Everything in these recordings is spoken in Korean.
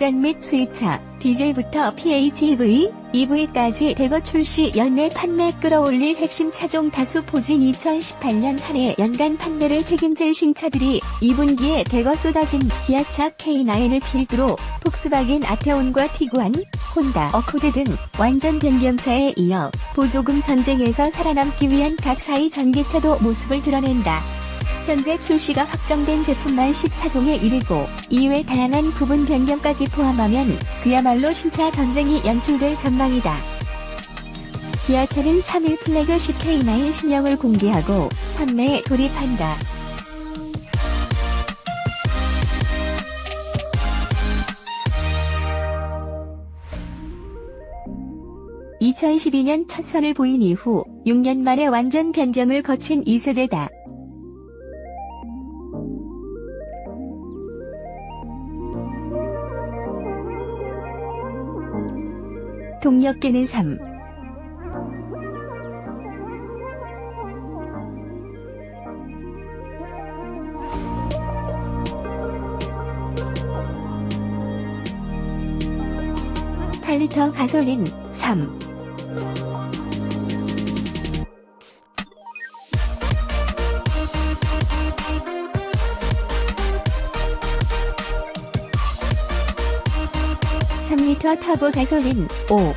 세단 및 수입차, 디젤부터 PHEV, EV까지 대거 출시 연내 판매 끌어올릴 핵심 차종 다수 포진 2018년 한 해 연간 판매를 책임질 신차들이 2분기에 대거 쏟아진 기아차 K9을 필두로 폭스바겐 아테온과 티구안, 혼다 어코드 등 완전 변경차에 이어 보조금 전쟁에서 살아남기 위한 각사의 전기차도 모습을 드러낸다. 현재 출시가 확정된 제품만 14종에 이르고 이외 다양한 부분 변경까지 포함하면 그야말로 신차 전쟁이 연출될 전망이다. 기아차는 3일 플래그십 K9 신형을 공개하고 판매에 돌입한다. (2012년) 첫 선을 보인 이후 6년 만에 완전 변경을 거친 2세대다. 동력계는 3. (8리터) 가솔린 3. (3리터) 터보 가솔린 5.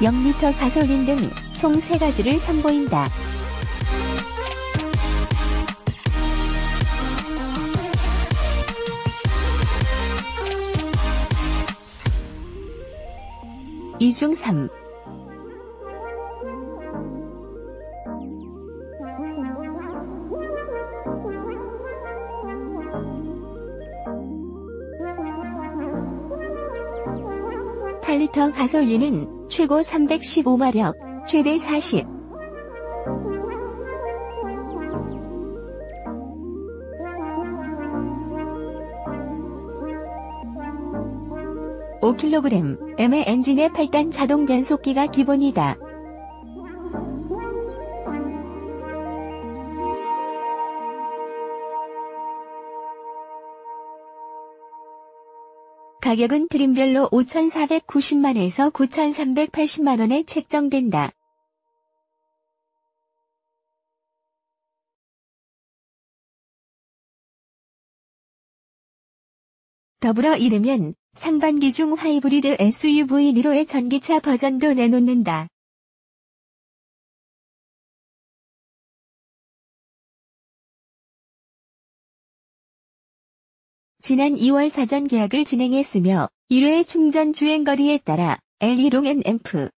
(0리터) 가솔린 등 총 3가지를 선보인다. 이 중 3. (8리터) 가솔린은 최고 315마력, 최대 40. (5kg의) 엔진의 8단 자동 변속기가 기본이다. 가격은 트림별로 5,490만에서 9,380만원에 책정된다. 더불어 이르면 상반기 중 하이브리드 SUV 니로의 전기차 버전도 내놓는다. 지난 2월 사전 계약을 진행했으며 1회 충전 주행거리에 따라 LE-롱&앰프,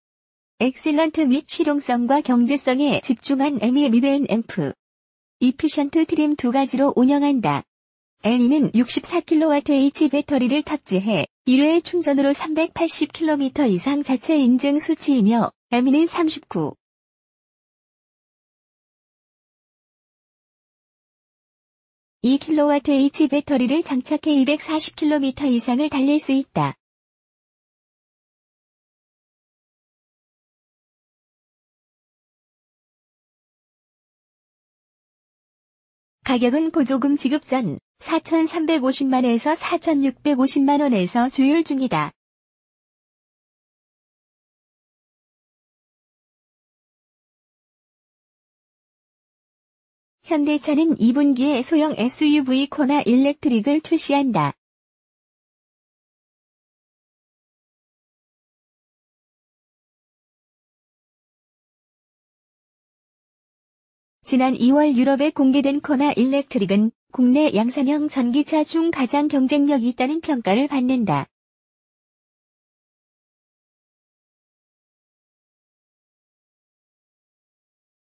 엑셀런트 및 실용성과 경제성에 집중한 미드&앰프, 이피션트 트림 두 가지로 운영한다. LE는 64kWh 배터리를 탑재해 1회 충전으로 380km 이상 자체 인증 수치이며 미는 39. 2kWh 배터리를 장착해 240km 이상을 달릴 수 있다. 가격은 보조금 지급 전 4,350만에서 4,650만원에서 조율 중이다. 현대차는 2분기에 소형 SUV 코나 일렉트릭을 출시한다. 지난 2월 유럽에 공개된 코나 일렉트릭은 국내 양산형 전기차 중 가장 경쟁력이 있다는 평가를 받는다.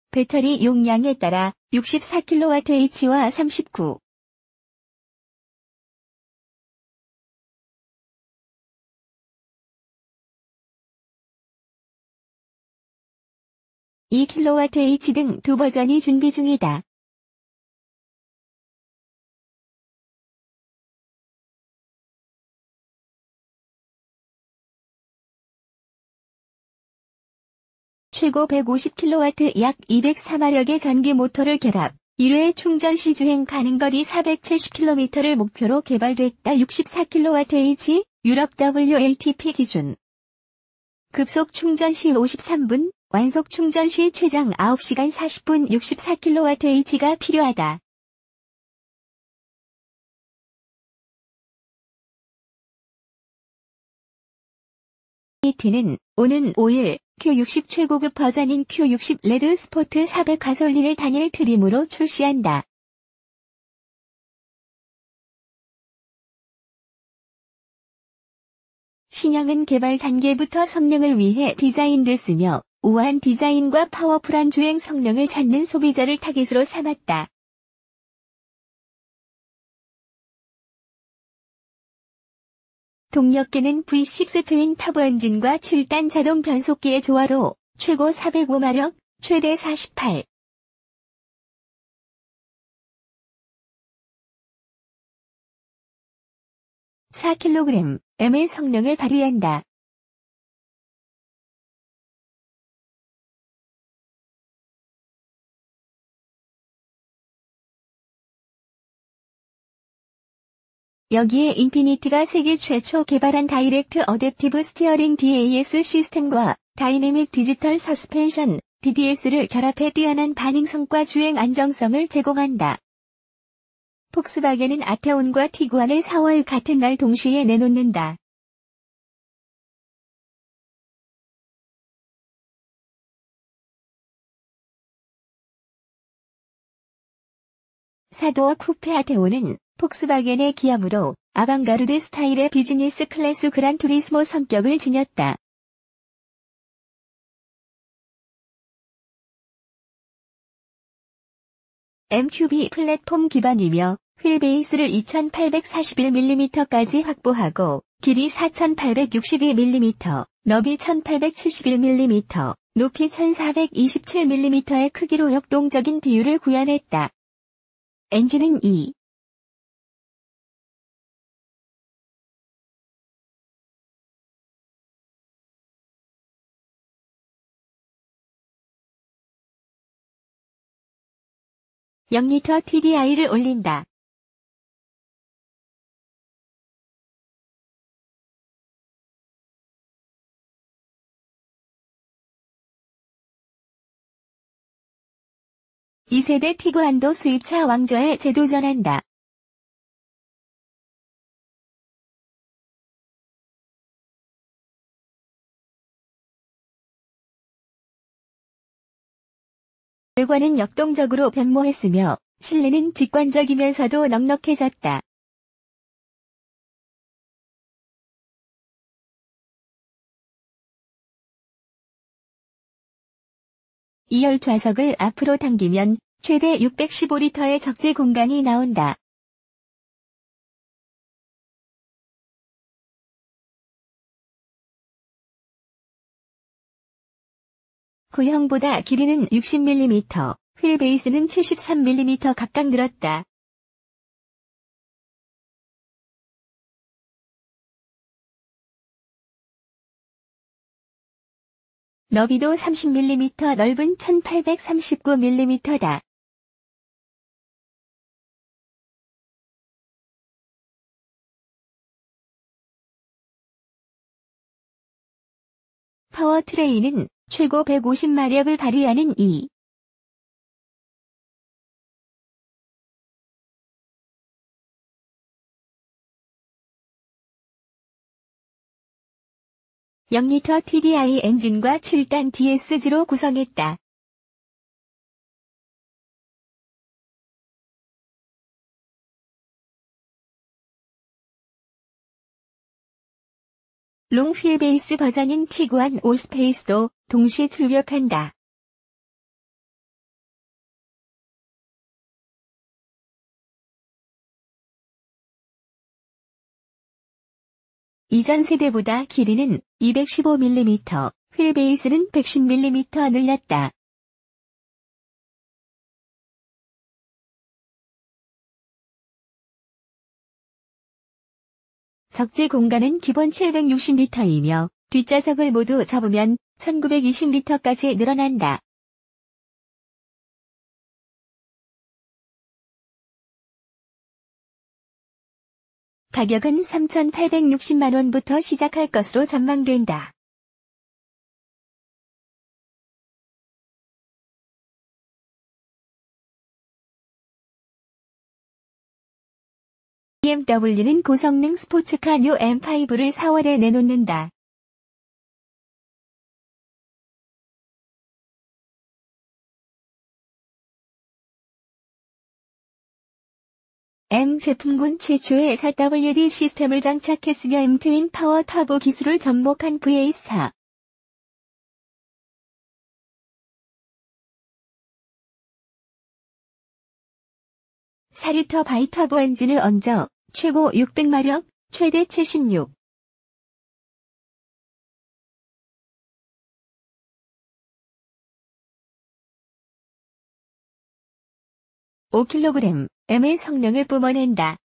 배터리 용량에 따라 64kWh와 39. 2kWh 등 두 버전이 준비 중이다. 최고 150kW 약 204마력의 전기 모터를 결합, 1회 충전 시 주행 가능 거리 470km를 목표로 개발됐다. 64kWh, 유럽 WLTP 기준. 급속 충전 시 53분, 완속 충전 시 최장 9시간 40분. 64kWh가 필요하다. T는 오는 5일 Q60 최고급 버전인 Q60 레드 스포트 400 가솔린을 단일 트림으로 출시한다. 신형은 개발 단계부터 성능을 위해 디자인됐으며 우아한 디자인과 파워풀한 주행 성능을 찾는 소비자를 타깃으로 삼았다. 동력계는 V6 트윈 터보 엔진과 7단 자동 변속기의 조화로 최고 405마력, 최대 48. 4kg의 성능을 발휘한다. 여기에 인피니티가 세계 최초 개발한 다이렉트 어댑티브 스티어링 DAS 시스템과 다이내믹 디지털 서스펜션 DDS를 결합해 뛰어난 반응성과 주행 안정성을 제공한다. 폭스바겐은 아테온과 티구안을 4월 같은 날 동시에 내놓는다. 사도어 쿠페 아테온은 폭스바겐의 기함으로 아방가르드 스타일의 비즈니스 클래스 그란 투리스모 성격을 지녔다. MQB 플랫폼 기반이며 휠베이스를 2841mm까지 확보하고 길이 4862mm, 너비 1871mm, 높이 1427mm의 크기로 역동적인 비율을 구현했다. 엔진은 2. (0리터) TDI를 올린다. (2세대) 티구안도 수입차 왕좌에 재도전한다. 외관은 역동적으로 변모했으며 실내는 직관적이면서도 넉넉해졌다. (2열) 좌석을 앞으로 당기면 최대 615리터의 적재 공간이 나온다. 구형보다 길이는 60mm, 휠베이스는 73mm 각각 늘었다. 너비도 30mm 넓은 1839mm다. 파워트레인은 최고 150마력을 발휘하는 2. (0리터) TDI 엔진과 7단 DSG로 구성했다. 롱 휠베이스 버전인 티구안 올스페이스도 동시 출격한다. 이전 세대보다 길이는 215mm, 휠베이스는 110mm 늘렸다. 적재 공간은 기본 760리터이며 뒷좌석을 모두 접으면 1920리터까지 늘어난다. 가격은 3,860만원부터 시작할 것으로 전망된다. BMW는 고성능 스포츠카 뉴 M5를 4월에 내놓는다. M 제품군 최초의 4WD 시스템을 장착했으며 M 트윈 파워 터보 기술을 접목한 VA4. 4리터 바이터보 엔진을 얹어 최고 600마력, 최대 76. 5kg, M의 성능을 뿜어낸다.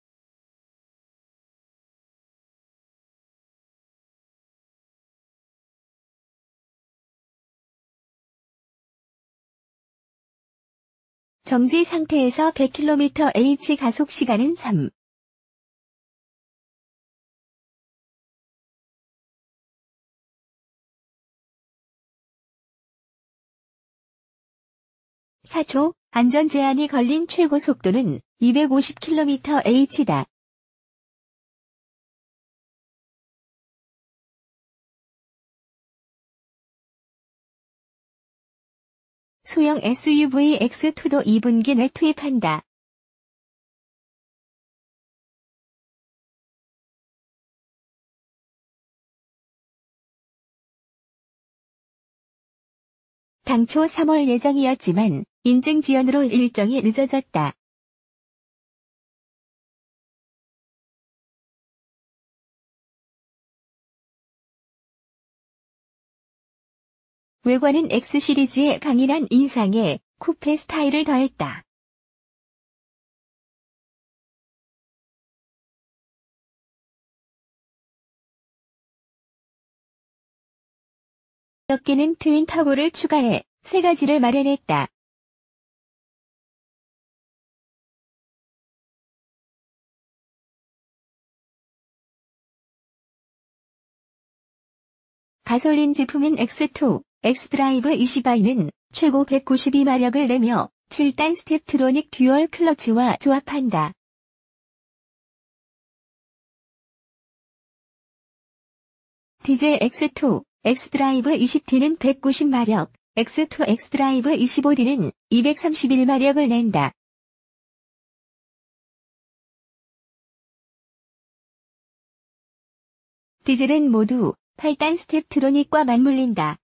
정지 상태에서 100km/h 가속 시간은 3. (4초) 안전 제한이 걸린 최고 속도는 250km/h다. 소형 SUV X2도 2분기 내 투입한다. 당초 3월 예정이었지만 인증 지연으로 일정이 늦어졌다. 외관은 X 시리즈의 강인한 인상에 쿠페 스타일을 더했다. 몇 개는 트윈 터보를 추가해 3가지를 마련했다. 가솔린 제품인 X2, X드라이브 20i는 최고 192마력을 내며 7단 스텝트로닉 듀얼 클러치와 조합한다. 디젤 X2, X드라이브 20D는 190마력, X2 X드라이브 25D는 231마력을 낸다. 디젤은 모두 8단 스텝트로닉과 맞물린다.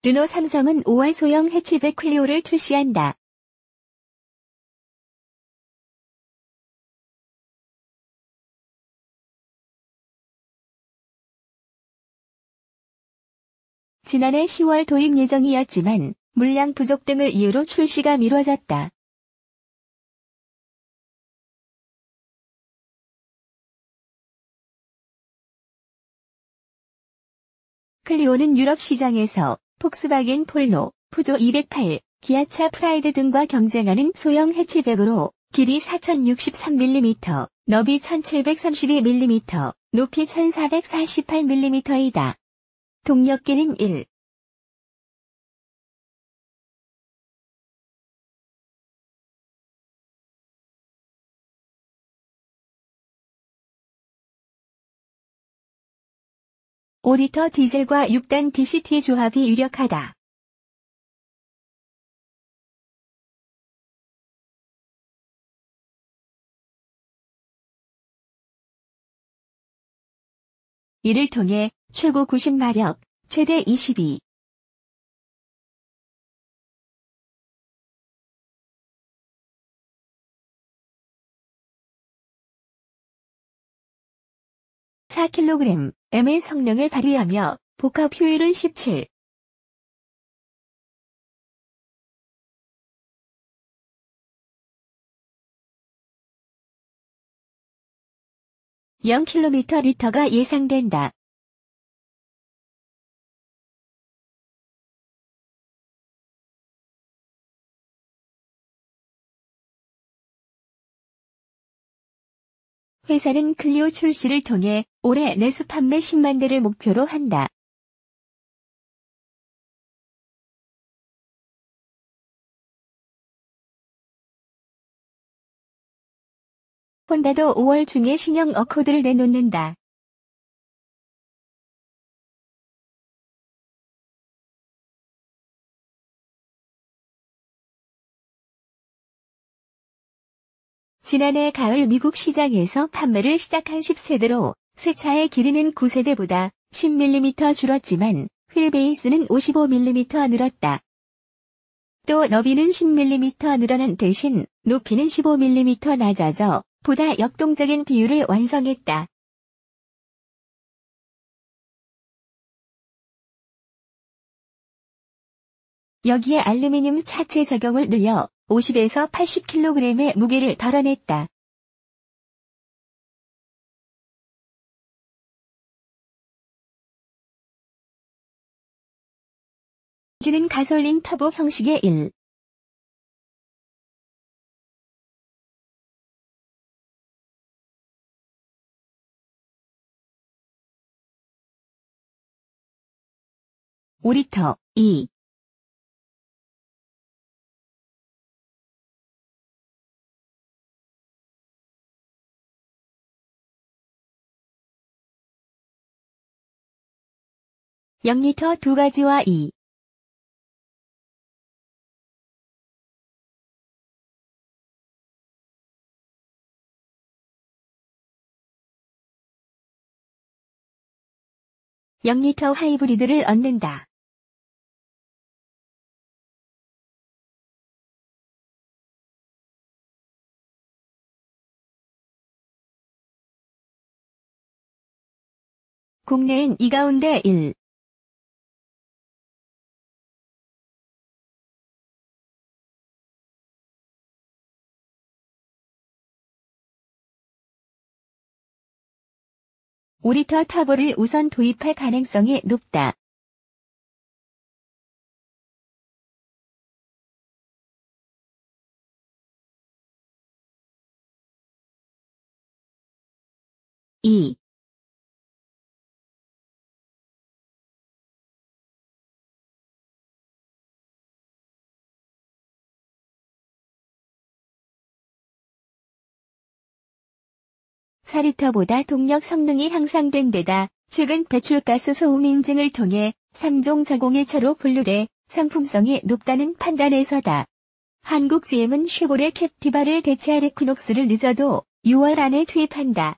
르노 삼성은 5월 소형 해치백 클리오를 출시한다. 지난해 10월 도입 예정이었지만 물량 부족 등을 이유로 출시가 미뤄졌다. 클리오는 유럽 시장에서 폭스바겐 폴로, 푸조 208, 기아차 프라이드 등과 경쟁하는 소형 해치백으로 길이 4063mm, 너비 1732mm, 높이 1448mm이다. 동력계는 1. (5리터) 디젤과 6단 DCT 조합이 유력하다. 이를 통해 최고 90마력, 최대 22. (4kg) M의 성능을 발휘하며 복합 효율은 17. 0km 리터가 예상된다. 회사는 클리오 출시를 통해 올해 내수 판매 10만 대를 목표로 한다. 혼다도 5월 중에 신형 어코드를 내놓는다. 지난해 가을 미국 시장에서 판매를 시작한 10세대로 새 차의 길이는 9세대보다 10mm 줄었지만 휠베이스는 55mm 늘었다. 또 너비는 10mm 늘어난 대신 높이는 15mm 낮아져 보다 역동적인 비율을 완성했다. 여기에 알루미늄 차체 적용을 늘려 50에서 80kg의 무게를 덜어냈다. 엔진은 가솔린 터보 형식의 1. (5리터) 2. (0리터) 두 가지와 2. (0리터) 하이브리드를 얻는다. 국내엔 이 가운데 1. (5리터) 터보를 우선 도입할 가능성이 높다. (2) (4리터보다) 동력 성능이 향상된 데다 최근 배출가스 소음 인증을 통해 3종 저공해차로 분류돼 상품성이 높다는 판단에서다. 한국 GM은 쉐보레 캡티바를 대체할 에퀴녹스를 늦어도 6월 안에 투입한다.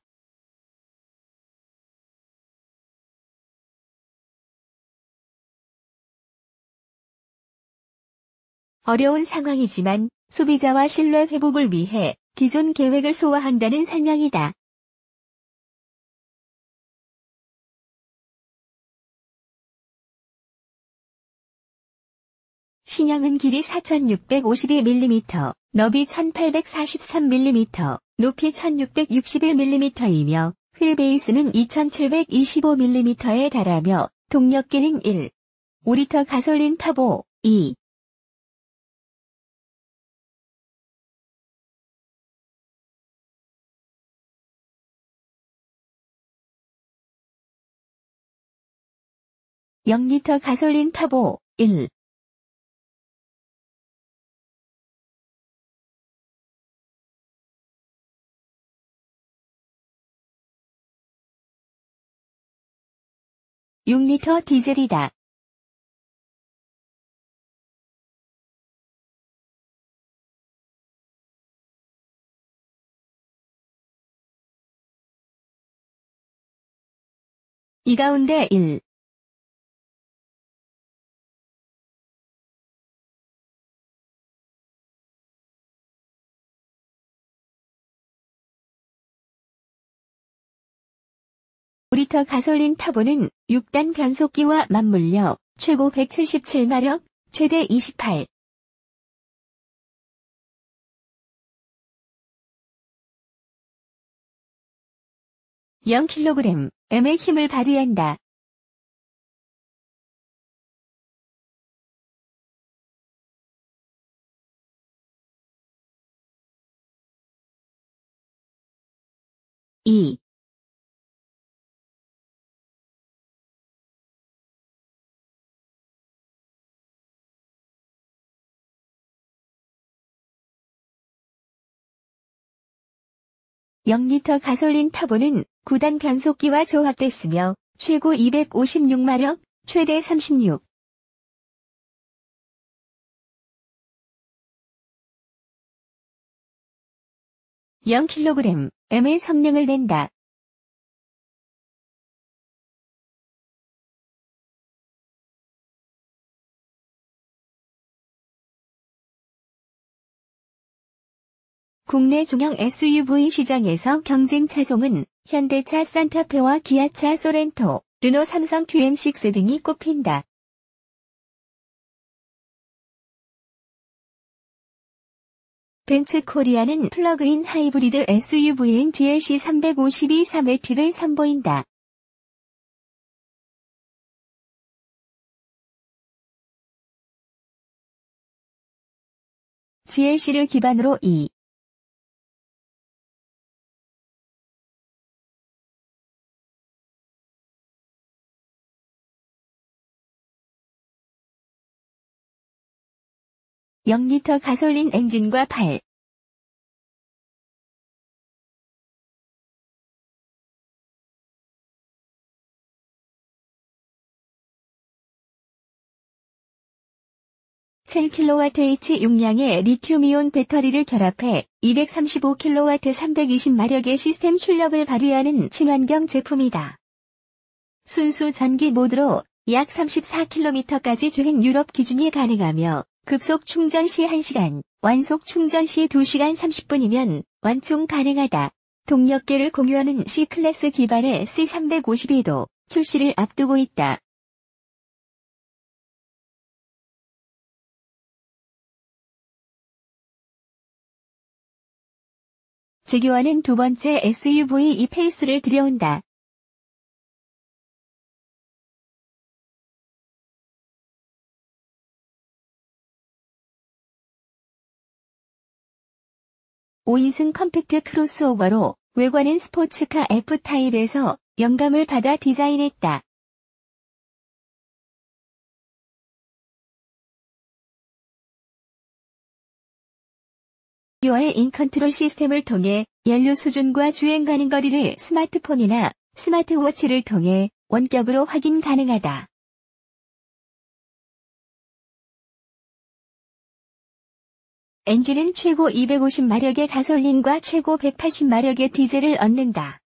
어려운 상황이지만 소비자와 신뢰 회복을 위해 기존 계획을 소화한다는 설명이다. 신형은 길이 4652mm, 너비 1843mm, 높이 1661mm이며 휠베이스는 2725mm에 달하며 동력기능 1. 5리터 가솔린 터보 2. (0리터) 가솔린 터보 1. (6리터) 디젤이다. 이 가운데 1. (5리터) 가솔린 터보는 6단 변속기와 맞물려 최고 177마력, 최대 28. 0kgm의 힘을 발휘한다. 이 0리터 가솔린 터보는 9단 변속기와 조합됐으며 최고 256마력, 최대 36 0kgm의 성능을 낸다. 국내 중형 SUV 시장에서 경쟁 차종은 현대차 산타페와 기아차 소렌토, 르노 삼성 QM6 등이 꼽힌다. 벤츠 코리아는 플러그인 하이브리드 SUV인 GLC 352 3AT를 선보인다. GLC를 기반으로 0리터 가솔린 엔진과 8 7kWh 용량의 리튬이온 배터리를 결합해 235kW 320마력의 시스템 출력을 발휘하는 친환경 제품이다. 순수 전기 모드로 약 34km까지 주행 유럽 기준이 가능하며 급속 충전 시 1시간, 완속 충전 시 2시간 30분이면 완충 가능하다. 동력계를 공유하는 C클래스 기반의 C352도 출시를 앞두고 있다. 제규어는 두 번째 SUV E-페이스를 들여온다. (5인승) 컴팩트 크로스오버로 외관은 스포츠카 F타입에서 영감을 받아 디자인했다. 제규어의 인컨트롤 시스템을 통해 연료 수준과 주행 가는 거리를 스마트폰이나 스마트워치를 통해 원격으로 확인 가능하다. 엔진은 최고 250마력의 가솔린과 최고 180마력의 디젤을 얻는다.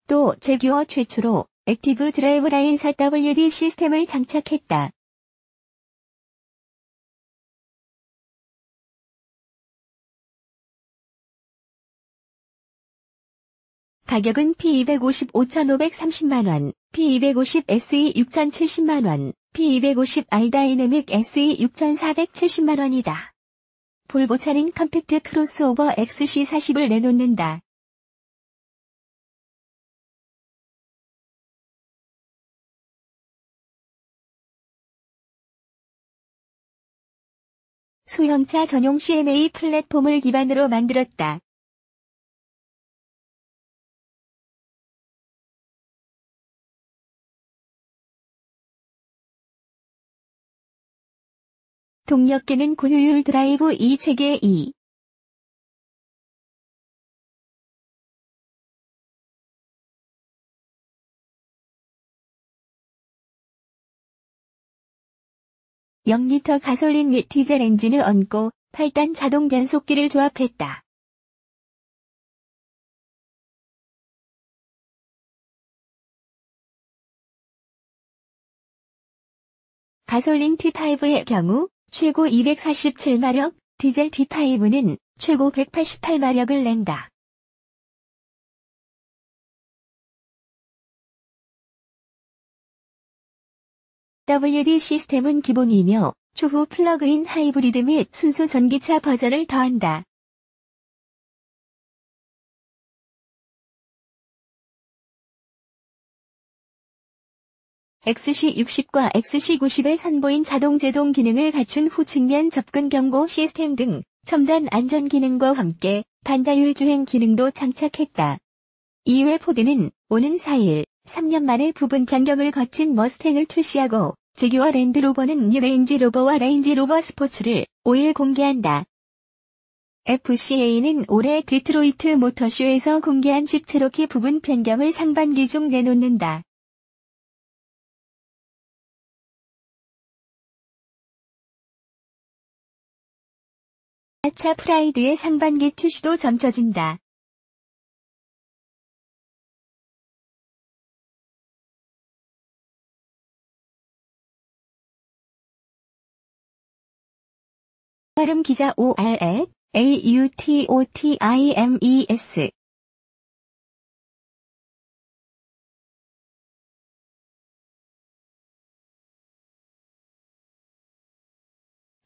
또 제규어 최초로 액티브 드라이브라인 4WD 시스템을 장착했다. 가격은 P250 5,530만원, P250 SE 6,070만원, P250 R 다이내믹 SE 6,470만원이다. 볼보차는 컴팩트 크로스오버 XC40을 내놓는다. 소형차 전용 CMA 플랫폼을 기반으로 만들었다. 동력계는 고효율 드라이브 2체계 2. (0리터) 가솔린 및 디젤 엔진을 얹고 8단 자동 변속기를 조합했다. 가솔린 T5의 경우 최고 247마력, 디젤 T5는 최고 188마력을 낸다. WD 시스템은 기본이며 추후 플러그인 하이브리드 및 순수 전기차 버전을 더한다. XC60과 XC90의 선보인 자동-제동 기능을 갖춘 후 측면 접근 경고 시스템 등 첨단 안전 기능과 함께 반자율 주행 기능도 장착했다. 이외 포드는 오는 4일, 3년 만에 부분 변경을 거친 머스탱을 출시하고 제규어 랜드로버는 뉴 레인지로버와 레인지로버 스포츠를 5일 공개한다. FCA는 올해 디트로이트 모터쇼에서 공개한 집 체로키 부분 변경을 상반기 중 내놓는다. 차 프라이드의 상반기 출시도 점쳐진다. 화름 기자 ORF.AUTOTIMES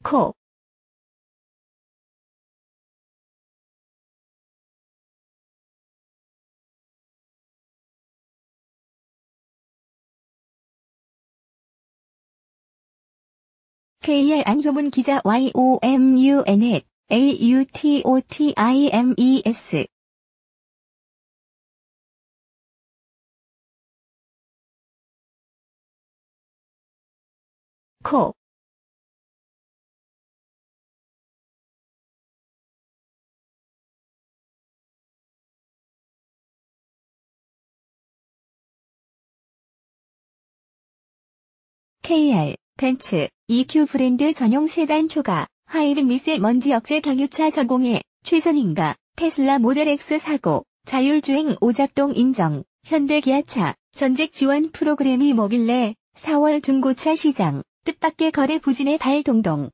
코 KR 안효문 기자 YOMUNET.AUTOTIMES 코 KR 벤츠 EQ 브랜드 전용 세단 초과 하이브 미세먼지 억제 경유차 전공해 최선인가 테슬라 모델 X 사고 자율주행 오작동 인정 현대 기아차 전직 지원 프로그램이 뭐길래 4월 중고차 시장 뜻밖의 거래 부진의 발동동